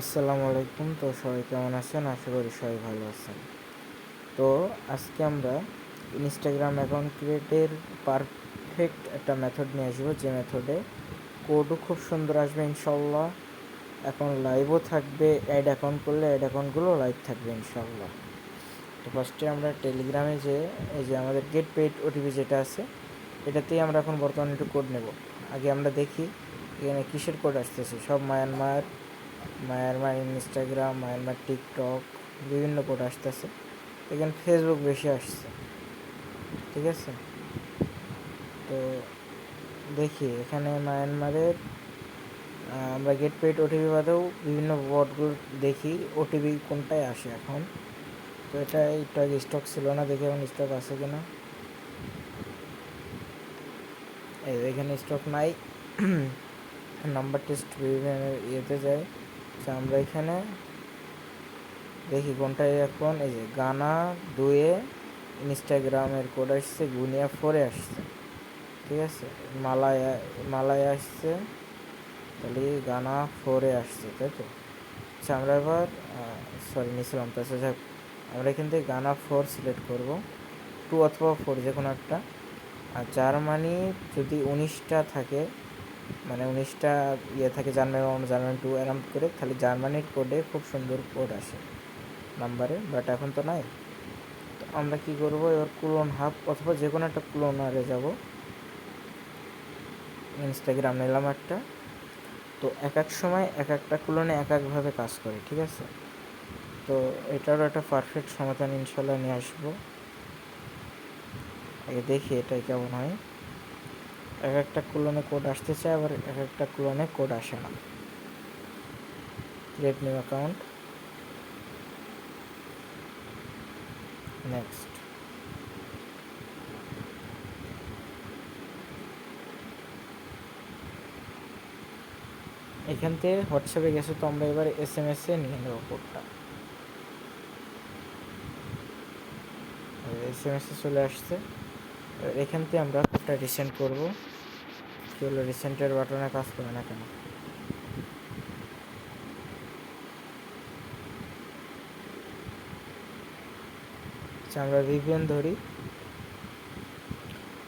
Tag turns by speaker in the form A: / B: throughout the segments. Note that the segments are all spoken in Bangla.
A: আসসালামু আলাইকুম। তো সবাই কেমন আছেন? আশা করি সবাই ভালো আছেন। তো আজকে আমরা ইনস্টাগ্রাম অ্যাকাউন্ট ক্রিয়েটের পারফেক্ট একটা মেথড নিয়ে আসবো, যে মেথডে কোডও খুব সুন্দর আসবে ইনশাল্লাহ। এখন লাইভও থাকবে, অ্যাড অ্যাকাউন্ট করলে অ্যাড অ্যাকাউন্টগুলো লাইভ থাকবে ইনশাল্লাহ। তো ফার্স্টে আমরা টেলিগ্রামে যে এই যে আমাদের গেট পেইড ওটিপি যেটা আছে, এটাতেই আমরা এখন বর্তমানে একটু কোড নেব। আগে আমরা দেখি এখানে কিসের কোড আসতেছে। সব মায়ানমার ইনস্টাগ্রাম, মায়ানমার টিকটক, বিভিন্ন কোড আসতেছে। এখানে ফেসবুক বেশি আসছে, ঠিক আছে। তো দেখি এখানে মায়ানমারের আমরা গেট পেইড ওটিপি বাদেও বিভিন্ন বটগুলো দেখি ওটিপি কোনটায় আসে এখন। তো এটা একটু আগে স্টক ছিল না, দেখি এখন স্টক আছে কিনা। এখানে স্টক নাই। নাম্বার টেস্ট বিভিন্ন ইয়েতে যায়। আমরা এখানে দেখি কোনটায় এখন। এই যে গানা 2-এ ইনস্টাগ্রামের কোড আসছে, গুনিয়া 4-এ আসছে, ঠিক আছে। মালায় আসছে, তাহলে গানা 4-এ আসছে, তাই তো। আচ্ছা আমরা এবার নিয়েছিলাম তো। আচ্ছা যাক, আমরা এখান থেকে গানা 4 সিলেক্ট করব, 2 অথবা 4 যে কোনো একটা। আর জার্মানি যদি 19টা থাকে, মানে 19টা ইয়ে থাকে, জার্মানি 2 এরম করে, তাহলে জার্মানির কোডে খুব সুন্দর কোড আসে নাম্বারে, বাট এখন তো নাই। তো আমরা কি করব, এবার ক্লোন হাব অথবা যে কোনো একটা ক্লোনারে যাব। ইনস্টাগ্রাম নিলাম একটা। তো এক এক সময় এক একটা ক্লোনে এক একভাবে কাজ করে, ঠিক আছে। তো এটারও একটা পারফেক্ট সমাধান ইনশাল্লাহ নিয়ে আসবো। আগে দেখি এটাই কেমন হয়। এক একটা ক্লোনে কোড আসতে চায়, আবার এক একটা ক্লোনে কোড আসে না। Create new account, next. এখান থেকে হোয়াটসঅ্যাপে গেছে, তো আমরা এবার SMS-এ নিয়ে নেব কোডটা। SMS-এ চলে আসছে। এখান থেকে আমরা কোডটা রিসেন্ড করব। কি হলো, রিসেন্টের বাটনে কাজ করে না কেন? আচ্ছা আমরা VPN ধরি।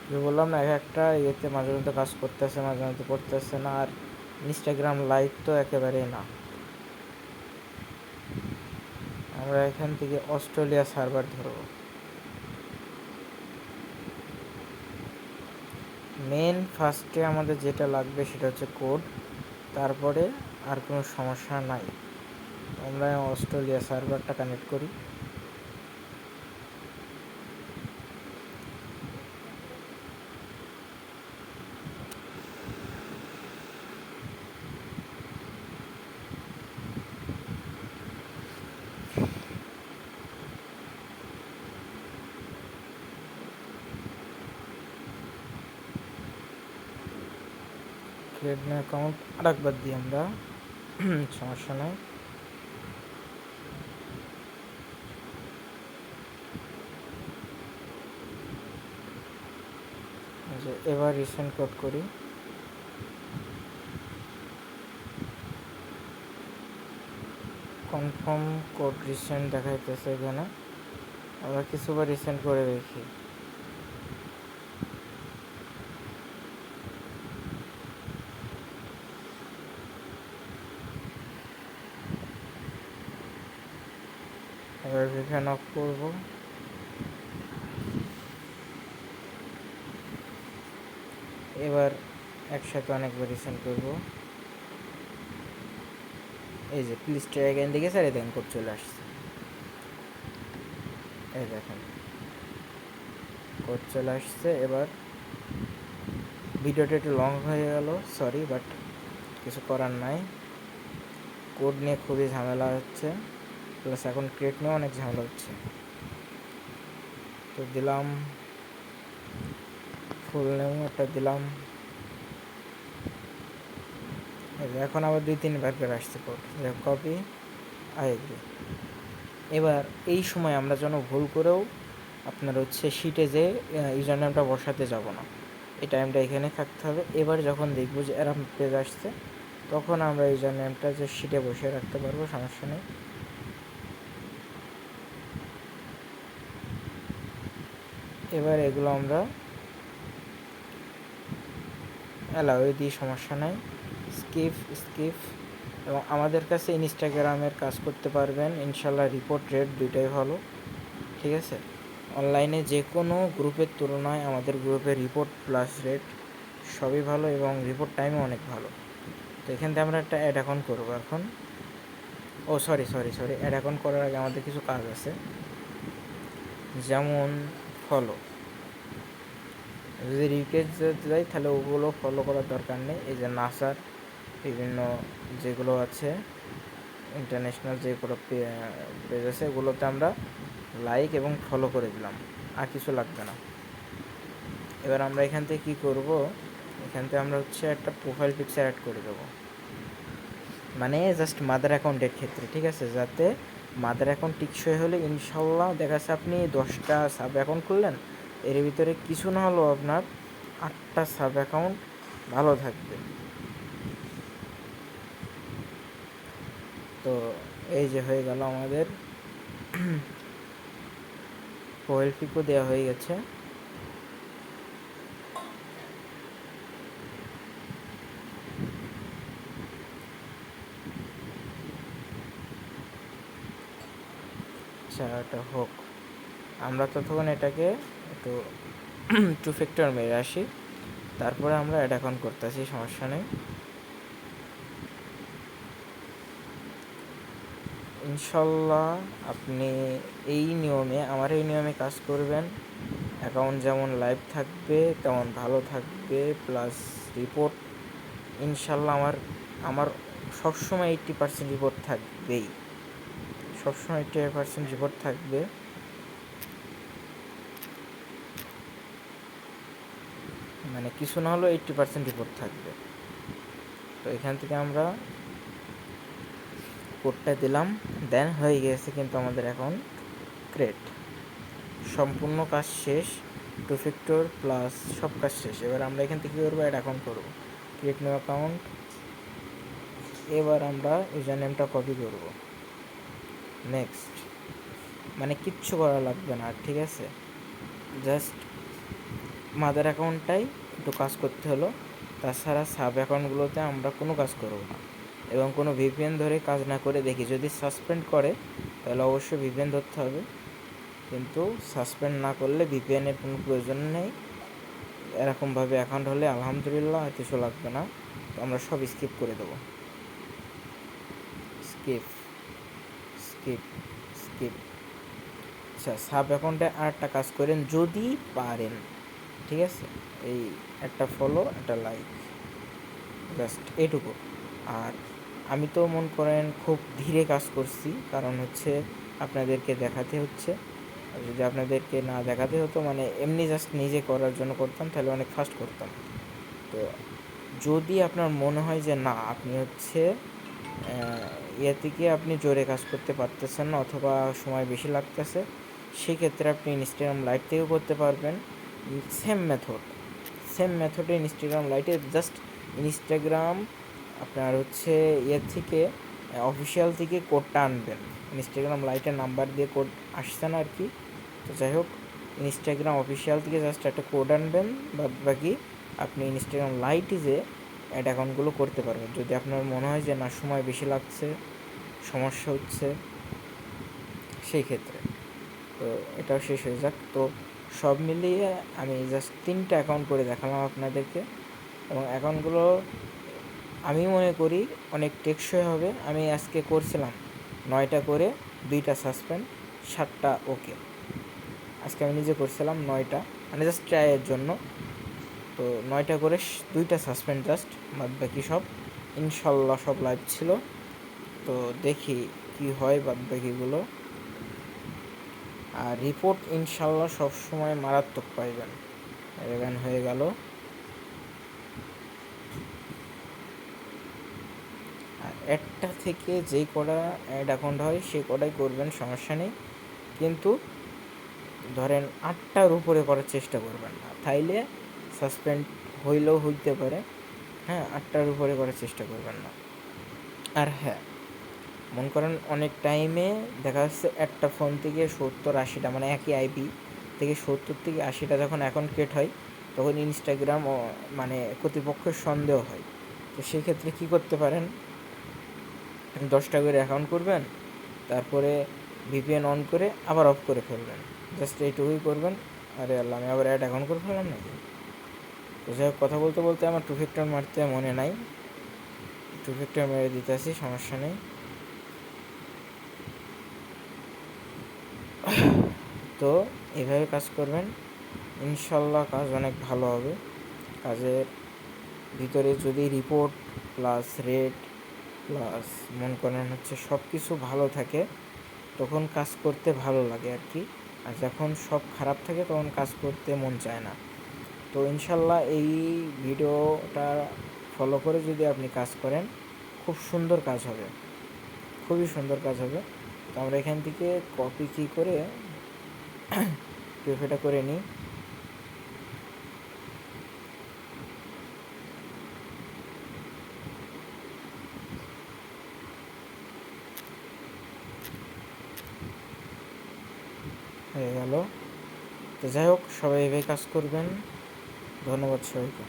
A: যে বললাম না, এক একটা ইয়েতে মাঝে মধ্যে কাজ করতেছে, মাঝে মধ্যে করতেছে না। আর ইনস্টাগ্রাম লাইভ তো একেবারেই না। আমরা এখান থেকে অস্ট্রেলিয়া সার্ভার ধরব। মেন ফার্স্টে আমাদের যেটা লাগবে সেটা হচ্ছে কোড, তারপরে আর কোনো সমস্যা নাই। আমরা অস্ট্রেলিয়া সার্ভারটা কানেক্ট করি। ক্রিয়েট নিউ অ্যাকাউন্ট আরেকবার দিই আমরা, সমস্যা নাই। এবার রিসেন্ট কোড করি। কনফার্ম কোড রিসেন্ট দেখাইতেছে এখানে। আমরা কিছুবার রিসেন্ট করে দেখি। এবার ভিপিএন অফ করব। এবার একসাথে অনেকবার রিসেন্ট করব। এই যে প্লিজ ট্রাই অ্যাগেইন দেখে স্যার, এই দেখেন কোড চলে আসছে। এই দেখেন কোড চলে আসছে। এবার ভিডিওটা একটু লং হয়ে গেল, সরি, বাট কিছু করার নাই। কোড নিয়ে খুবই ঝামেলা হচ্ছে, প্লাস এখন ক্রিয়েট নিয়েও অনেক ঝামেলা হচ্ছে। তো দিলাম ফুল নেম, একটা দিলাম। এখন আবার 2-3বার করে আসছে কোড। Copy, I agree. এবার এই সময় আমরা যেন ভুল করেও আপনার হচ্ছে শিটে যে ইউজার নেমটা বসাতে যাব না, এই টাইমটা এখানে থাকতে হবে। এবার যখন দেখবো যে এরম পেজ আসছে, তখন আমরা ইউজার নেমটা যে শিটে বসিয়ে রাখতে পারবো, সমস্যা নেই। এবার এগুলো আমরা অ্যালাউ দিই, সমস্যা নাই। স্কিপ এবং আমাদের কাছে ইনস্টাগ্রামের কাজ করতে পারবেন ইনশাল্লাহ। রিপোর্ট রেট দুইটাই ভালো, ঠিক আছে। অনলাইনে যে কোনো গ্রুপের তুলনায় আমাদের গ্রুপের রিপোর্ট প্লাস রেট সবই ভালো এবং রিপোর্ট টাইমও অনেক ভালো। তো এখান থেকে আমরা একটা অ্যাড অ্যাকাউন্ট করবো এখন। সরি, অ্যাড অ্যাকাউন্ট করার আগে আমাদের কিছু কাজ আছে, যেমন ফলো। যদি রিকোয়েস্ট যাই তাহলে ওগুলো ফলো করার দরকার নেই। এই যে নাসার বিভিন্ন যেগুলো আছে ইন্টারন্যাশনাল যেগুলো পেজ আছে, ওগুলোতে আমরা লাইক এবং ফলো করে দিলাম, আর কিছু লাগবে না। এবার আমরা এখান থেকে কী করব, এখান থেকে আমরা একটা প্রোফাইল পিকচার অ্যাড করে দেবো, মানে জাস্ট মাদার অ্যাকাউন্টের ক্ষেত্রে, ঠিক আছে। যাতে মাদার অ্যাকাউন্ট টিকসই হলে ইনশাল্লাহ দেখা যাচ্ছে আপনি 10টা সাব অ্যাকাউন্ট খুললেন, এর ভিতরে কিছু না হলেও আপনার 8টা সাব অ্যাকাউন্ট ভালো থাকবে। তো এই যে হয়ে গেল, আমাদের প্রোফাইল পিকও দেওয়া হয়ে গেছে। আচ্ছা, এটা হোক, আমরা ততক্ষণ এটাকে একটু 2 ফ্যাক্টর মেরে আসি, তারপরে আমরা অ্যাড অ্যাকাউন্ট করতেছি, সমস্যা নেই। ইনশাল্লাহ আপনি এই নিয়মে, আমার এই নিয়মে কাজ করবেন, অ্যাকাউন্ট যেমন লাইভ থাকবে তেমন ভালো থাকবে, প্লাস রিপোর্ট ইনশাল্লাহ আমার সবসময় 80% রিপোর্ট থাকবেই, সবসময় 80% রিপোর্ট থাকবে। মানে কিছু না হলেও 80% রিপোর্ট থাকবে। তো এখান থেকে আমরা কোডটা দিলাম, দেন হয়ে গেছে কিন্তু আমাদের অ্যাকাউন্ট ক্রিয়েট, সম্পূর্ণ কাজ শেষ, 2 ফ্যাক্টর প্লাস সব কাজ শেষ। এবার আমরা এখান থেকে কী করবো, অ্যাড অ্যাকাউন্ট করবো, ক্রিয়েট নিউ অ্যাকাউন্ট। এবার আমরা ইউজার নেমটা কপি করব, নেক্সট, মানে কিচ্ছু করা লাগবে না, ঠিক আছে। জাস্ট মাদার অ্যাকাউন্টটাই একটু কাজ করতে হলো, তাছাড়া সাব অ্যাকাউন্টগুলোতে আমরা কোনো কাজ করব না। এবং কোনো ভিপিএন ধরে কাজ না করে দেখি, যদি সাসপেন্ড করে তাহলে অবশ্যই ভিপিএন ধরতে হবে, কিন্তু সাসপেন্ড না করলে ভিপিএনের কোনো প্রয়োজন নেই। এরকমভাবে অ্যাকাউন্ট হলে আলহামদুলিল্লাহ আর কিছু লাগবে না। তো আমরা সব স্কিপ করে দেবো, স্কিপ। আচ্ছা, সাব অ্যাকাউন্টে আরেকটা কাজ করেন যদি পারেন, ঠিক আছে। এই একটা ফলো, একটা লাইক, জাস্ট এটুকু। আর আমি তো মনে করেন খুব ধীরে কাজ করছি, কারণ আপনাদেরকে দেখাতে হচ্ছে। যদি আপনাদেরকে না দেখাতে হতো, মানে এমনি জাস্ট নিজে করার জন্য করতাম, তাহলে অনেক ফাস্ট করতাম। তো যদি আপনার মনে হয় যে না, আপনি ইয়ে থেকে আপনি জোরে কাজ করতে পারতেছেন না, অথবা সময় বেশি লাগতেছে, সেক্ষেত্রে আপনি ইনস্টাগ্রাম লাইট থেকেও করতে পারবেন। সেম মেথডে ইনস্টাগ্রাম লাইটে জাস্ট ইনস্টাগ্রাম আপনার ইয়ের থেকে, অফিসিয়াল থেকে কোডটা আনবেন। ইনস্টাগ্রাম লাইটের নাম্বার দিয়ে কোড আসছে না আর কি। তো যাই হোক, ইনস্টাগ্রাম অফিসিয়াল থেকে জাস্ট একটা কোড আনবেন, বাকি আপনি ইনস্টাগ্রাম লাইটে যে অ্যাড অ্যাকাউন্টগুলো করতে পারবেন। যদি আপনার মনে হয় যে না, সময় বেশি লাগছে, সমস্যা হচ্ছে, সেই ক্ষেত্রে। তো এটাও শেষ হয়ে যাক। তো সব মিলিয়ে আমি জাস্ট 3টা অ্যাকাউন্ট করে দেখালাম আপনাদেরকে, এবং অ্যাকাউন্টগুলো আমি মনে করি অনেক টেকসই হবে। আমি আজকে করছিলাম 9টা করে, 2টা সাসপেন্ড, 7টা ওকে। আজকে আমি নিজে করছিলাম 9টা, মানে জাস্ট ট্রাইয়ের জন্য। তো 9টা করে, 2টা সাসপেন্ড জাস্ট, বাদ বাকি সব ইনশাল্লাহ সব লাইভ ছিল। তো দেখি কি হয় বাদ বাকিগুলো। আর রিপোর্ট ইনশাল্লাহ সবসময় মারাত্মক পাইবেন। এখান হয়ে গেল। আর একটা থেকে যেই কটা অ্যাড অ্যাকাউন্ট হয় সেই কটাই করবেন, সমস্যা নেই। কিন্তু ধরেন 8টার উপরে করার চেষ্টা করবেন না, তাইলে সাসপেন্ড হইলেও হইতে পারে। হ্যাঁ, 8টার উপরে করার চেষ্টা করবেন না। আর হ্যাঁ, মনে করেন অনেক টাইমে দেখা যাচ্ছে একটা ফোন থেকে 70-80টা, মানে একই আইপি থেকে 70 থেকে 80টা যখন অ্যাকাউন্ট ক্রিয়েট হয়, তখন ইনস্টাগ্রাম মানে কর্তৃপক্ষের সন্দেহ হয়। তো সেক্ষেত্রে কী করতে পারেন, 10টা করে অ্যাকাউন্ট করবেন, তারপরে ভিপিএন অন করে আবার অফ করে ফেলবেন, জাস্ট এইটুকুই করবেন। আরে আল্লাহ, আমি আবার অ্যাড অ্যাকাউন্ট করে ফেললাম নাকি। তো যাই হোক, কথা বলতে বলতে আমার 2 ফ্যাক্টর মারতে মনে নাই, 2 ফ্যাক্টর মেরে দিতে আসি, সমস্যা নেই। তো এভাবে কাজ করবেন, ইনশাল্লাহ কাজ অনেক ভালো হবে। কাজের ভিতরে যদি রিপোর্ট প্লাস রেট প্লাস মন করেন হচ্ছে সব কিছু ভালো থাকে, তখন কাজ করতে ভালো লাগে আর কি। আর যখন সব খারাপ থাকে তখন কাজ করতে মন চায় না। তো ইনশাল্লাহ এই ভিডিওটা ফলো করে যদি আপনি কাজ করেন, খুব সুন্দর কাজ হবে, খুবই সুন্দর কাজ হবে। তো আমরা এখান থেকে কপি কি করে এটা করে নিই। হয়ে গেল। তো যাই হোক, সবাই এভাবে কাজ করবেন। ধন্যবাদ সবাইকে।